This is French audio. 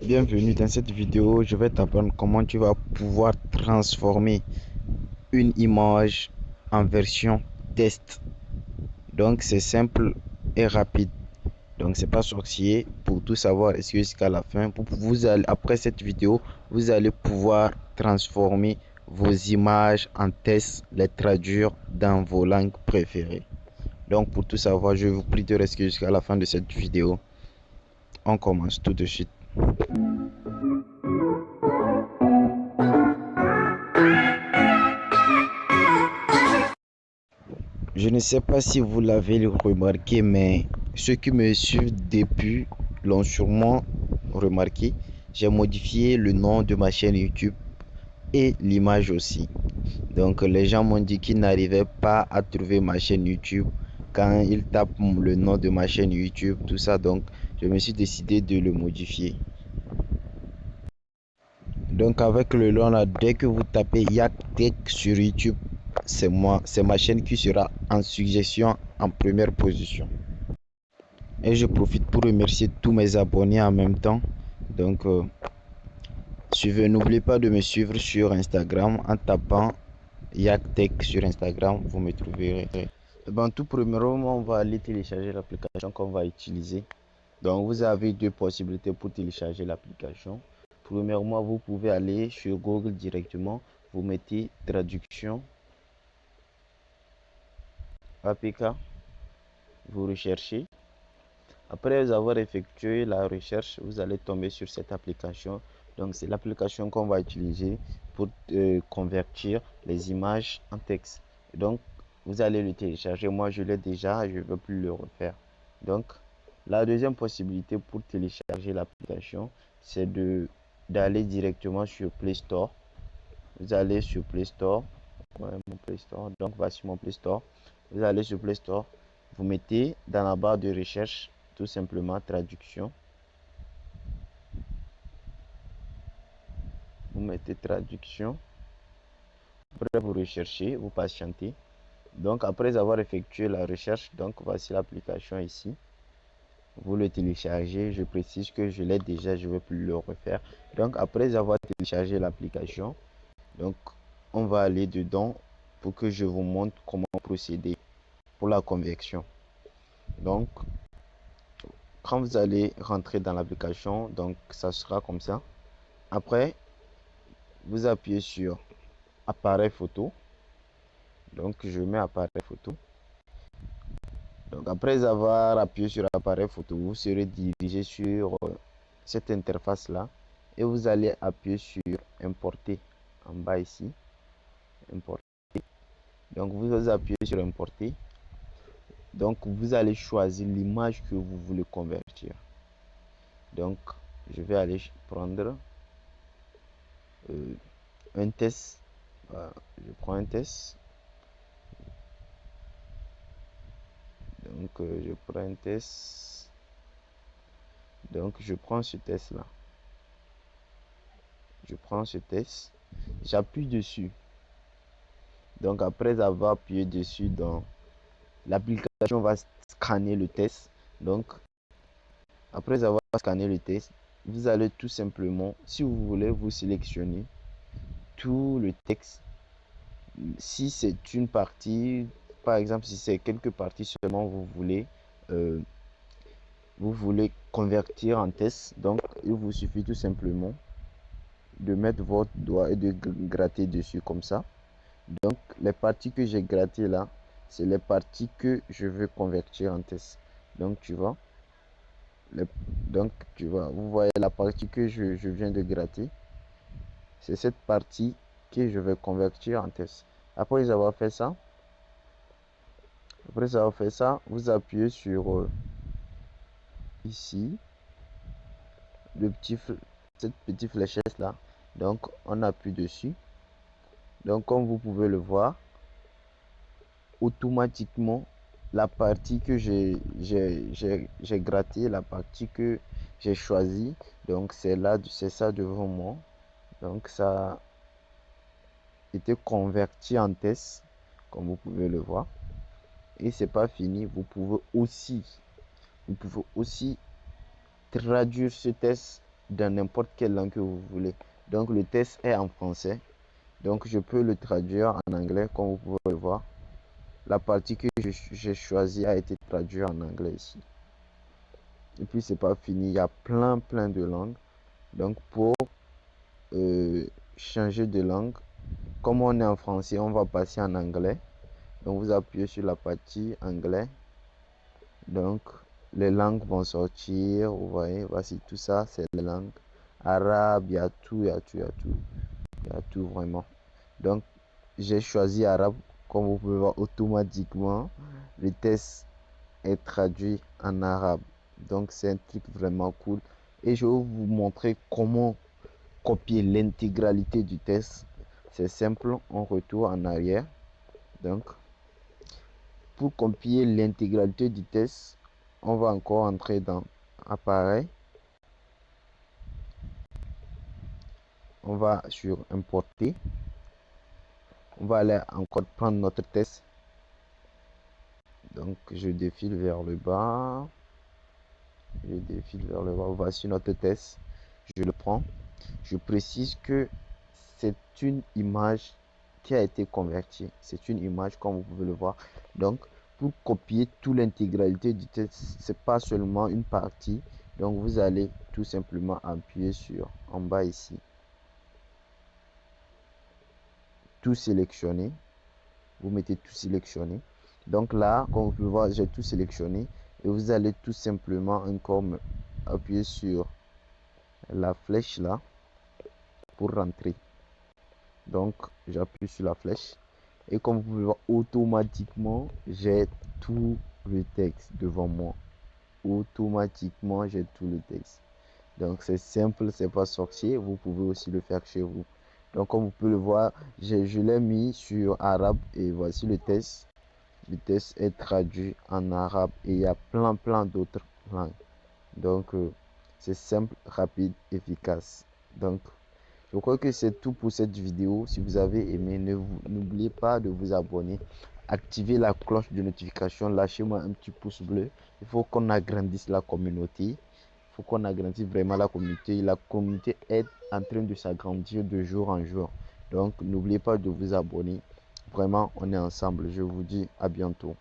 Bienvenue dans cette vidéo, je vais t'apprendre comment tu vas pouvoir transformer une image en version test. Donc c'est simple et rapide. Donc c'est pas sorcier. Pour tout savoir, est-ce que jusqu'à la fin, après cette vidéo, vous allez pouvoir transformer vos images en test, les traduire dans vos langues préférées. Donc pour tout savoir, je vous prie de rester jusqu'à la fin de cette vidéo. On commence tout de suite. Je ne sais pas si vous l'avez remarqué, mais ceux qui me suivent depuis l'ont sûrement remarqué. J'ai modifié le nom de ma chaîne YouTube et l'image aussi. Donc les gens m'ont dit qu'ils n'arrivaient pas à trouver ma chaîne YouTube quand ils tapent le nom de ma chaîne YouTube, tout ça. Donc je me suis décidé de le modifier. Donc avec le nom là, dès que vous tapez YakTech sur YouTube, c'est moi, c'est ma chaîne qui sera en suggestion en première position. Et je profite pour remercier tous mes abonnés en même temps. Donc n'oubliez pas de me suivre sur Instagram en tapant YakTech sur Instagram, vous me trouverez. Bon, tout premièrement, on va aller télécharger l'application qu'on va utiliser. Donc vous avez deux possibilités pour télécharger l'application. Premièrement, vous pouvez aller sur Google directement, vous mettez traduction APK, vous recherchez. Après avoir effectué la recherche, vous allez tomber sur cette application. Donc c'est l'application qu'on va utiliser pour convertir les images en texte. Donc vous allez le télécharger. Moi je l'ai déjà, je ne veux plus le refaire. Donc la deuxième possibilité pour télécharger l'application, c'est d'aller directement sur Play Store. Vous allez sur Play Store. Ouais, mon Play Store. Donc voici mon Play Store. Vous allez sur Play Store. Vous mettez dans la barre de recherche tout simplement traduction. Vous mettez traduction. Après vous recherchez, vous patientez. Donc après avoir effectué la recherche, donc voici l'application ici. Vous le téléchargez. Je précise que je l'ai déjà, je ne vais plus le refaire. Donc après avoir téléchargé l'application, donc on va aller dedans pour que je vous montre comment procéder pour la conversion. Donc quand vous allez rentrer dans l'application, donc ça sera comme ça. Après vous appuyez sur appareil photo. Donc je mets appareil photo. Donc après avoir appuyé sur appareil photo, vous serez dirigé sur cette interface là et vous allez appuyer sur importer en bas ici. Importer. Donc vous appuyez sur importer. Donc vous allez choisir l'image que vous voulez convertir. Donc je vais aller prendre un test. Je prends un test. Donc je prends un test. Donc je prends ce test là. Je prends ce test. J'appuie dessus. Donc après avoir appuyé dessus, dans l'application va scanner le test. Donc après avoir scanné le test, vous allez tout simplement, si vous voulez, vous sélectionner tout le texte. Si c'est une partie, par exemple, si c'est quelques parties seulement, vous voulez convertir en test. Donc il vous suffit tout simplement de mettre votre doigt et de gratter dessus comme ça. Donc les parties que j'ai grattées là, c'est les parties que je veux convertir en test. Donc tu vois, vous voyez la partie que je viens de gratter, c'est cette partie que je vais convertir en test. Après avoir fait ça, vous appuyez sur ici cette petite fléchette là. Donc on appuie dessus. Donc comme vous pouvez le voir, automatiquement la partie que j'ai gratté, la partie que j'ai choisi, donc c'est ça devant moi. Donc ça a été converti en test comme vous pouvez le voir. Et c'est pas fini, vous pouvez aussi traduire ce test dans n'importe quelle langue que vous voulez. Donc le test est en français. Donc je peux le traduire en anglais comme vous pouvez le voir. La partie que j'ai choisie a été traduite en anglais ici. Et puis c'est pas fini, il y a plein de langues. Donc pour changer de langue, comme on est en français, on va passer en anglais. Donc vous appuyez sur la partie anglais. Donc les langues vont sortir. Vous voyez, voici tout ça, c'est les langues. Arabe, il y a tout, il y a tout, il y a tout. Il y a tout vraiment. Donc j'ai choisi arabe. Comme vous pouvez voir automatiquement, le test est traduit en arabe. Donc c'est un truc vraiment cool. Et je vais vous montrer comment copier l'intégralité du test. C'est simple, on retourne en arrière. Donc pour copier l'intégralité du test, on va encore entrer dans appareil. On va sur importer. On va aller encore prendre notre test. Donc je défile vers le bas. Je défile vers le bas. Voici notre test. Je le prends. Je précise que c'est une image qui a été convertie. C'est une image comme vous pouvez le voir. Donc pour copier toute l'intégralité du test, c'est pas seulement une partie. Donc vous allez tout simplement appuyer sur en bas ici. Tout sélectionner. Vous mettez tout sélectionné. Donc là, comme vous pouvez voir, j'ai tout sélectionné. Et vous allez tout simplement encore appuyer sur la flèche là pour rentrer. Donc j'appuie sur la flèche. Et comme vous pouvez voir, automatiquement, j'ai tout le texte devant moi. Automatiquement, j'ai tout le texte. Donc c'est simple, c'est pas sorcier. Vous pouvez aussi le faire chez vous. Donc comme vous pouvez le voir, je l'ai mis sur arabe et voici le test. Le test est traduit en arabe et il y a plein d'autres langues. Donc c'est simple, rapide, efficace. Donc je crois que c'est tout pour cette vidéo. Si vous avez aimé, n'oubliez pas de vous abonner. Activez la cloche de notification. Lâchez-moi un petit pouce bleu. Il faut qu'on agrandisse la communauté. Il faut qu'on agrandisse vraiment la communauté. La communauté est en train de s'agrandir de jour en jour. Donc n'oubliez pas de vous abonner. Vraiment, on est ensemble. Je vous dis à bientôt.